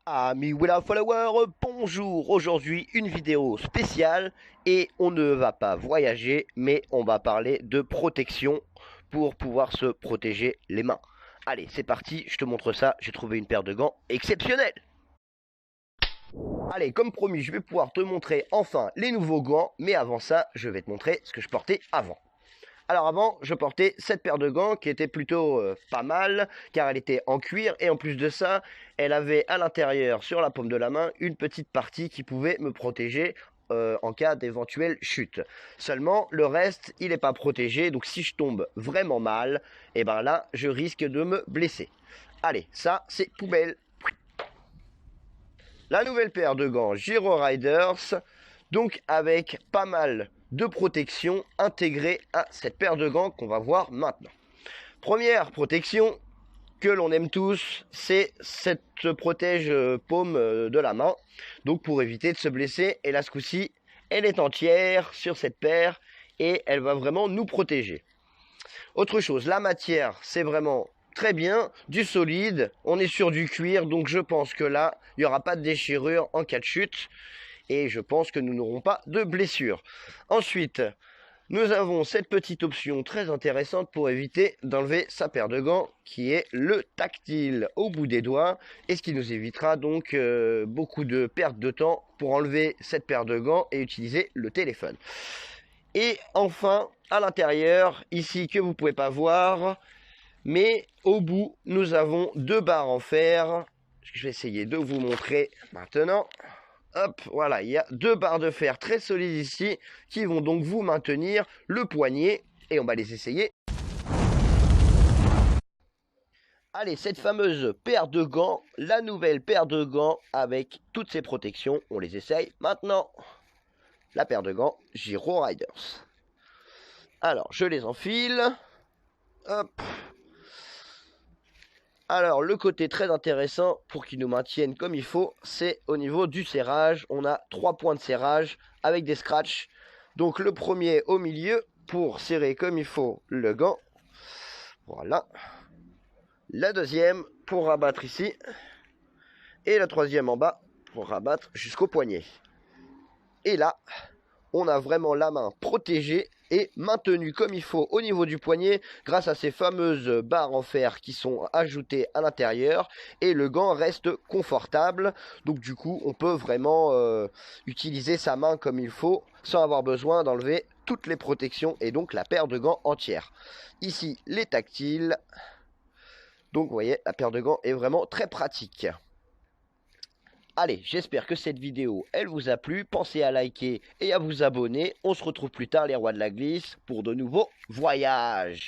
Amis Willa Follower, bonjour. Aujourd'hui une vidéo spéciale et on ne va pas voyager mais on va parler de protection pour pouvoir se protéger les mains. Allez, c'est parti, je te montre ça, j'ai trouvé une paire de gants exceptionnelle. Allez, comme promis, je vais pouvoir te montrer enfin les nouveaux gants, mais avant ça, je vais te montrer ce que je portais avant. Alors avant, je portais cette paire de gants qui était plutôt pas mal, car elle était en cuir, et en plus de ça, elle avait à l'intérieur, sur la paume de la main, une petite partie qui pouvait me protéger en cas d'éventuelle chute. Seulement, le reste, il n'est pas protégé, donc si je tombe vraiment mal, et ben là, je risque de me blesser. Allez, ça, c'est poubelle. La nouvelle paire de gants Giro Riders, donc avec pas mal de protection intégrée à cette paire de gants qu'on va voir maintenant. Première protection que l'on aime tous, c'est cette protège paume de la main, donc pour éviter de se blesser, et là ce coup-ci, elle est entière sur cette paire et elle va vraiment nous protéger. Autre chose, la matière, c'est vraiment très bien, du solide, on est sur du cuir, donc je pense que là, il n'y aura pas de déchirure en cas de chute, et je pense que nous n'aurons pas de blessure. Ensuite, nous avons cette petite option très intéressante pour éviter d'enlever sa paire de gants, qui est le tactile au bout des doigts, et ce qui nous évitera donc beaucoup de perte de temps pour enlever cette paire de gants et utiliser le téléphone. Et enfin, à l'intérieur, ici que vous ne pouvez pas voir, mais au bout, nous avons deux barres en fer. Je vais essayer de vous montrer maintenant. Hop, voilà, il y a deux barres de fer très solides ici qui vont donc vous maintenir le poignet et on va les essayer. Allez, cette fameuse paire de gants, la nouvelle paire de gants avec toutes ces protections, on les essaye maintenant. La paire de gants Giro Riders. Alors, je les enfile. Hop. Alors, le côté très intéressant pour qu'ils nous maintiennent comme il faut, c'est au niveau du serrage. On a 3 points de serrage avec des scratchs. Donc, le premier au milieu pour serrer comme il faut le gant. Voilà. La deuxième pour rabattre ici. Et la troisième en bas pour rabattre jusqu'au poignet. Et là, on a vraiment la main protégée et maintenue comme il faut au niveau du poignet grâce à ces fameuses barres en fer qui sont ajoutées à l'intérieur et le gant reste confortable. Donc du coup, on peut vraiment utiliser sa main comme il faut sans avoir besoin d'enlever toutes les protections et donc la paire de gants entière. Ici, les tactiles. Donc vous voyez, la paire de gants est vraiment très pratique. Allez, j'espère que cette vidéo, elle vous a plu. Pensez à liker et à vous abonner. On se retrouve plus tard, les rois de la glisse, pour de nouveaux voyages.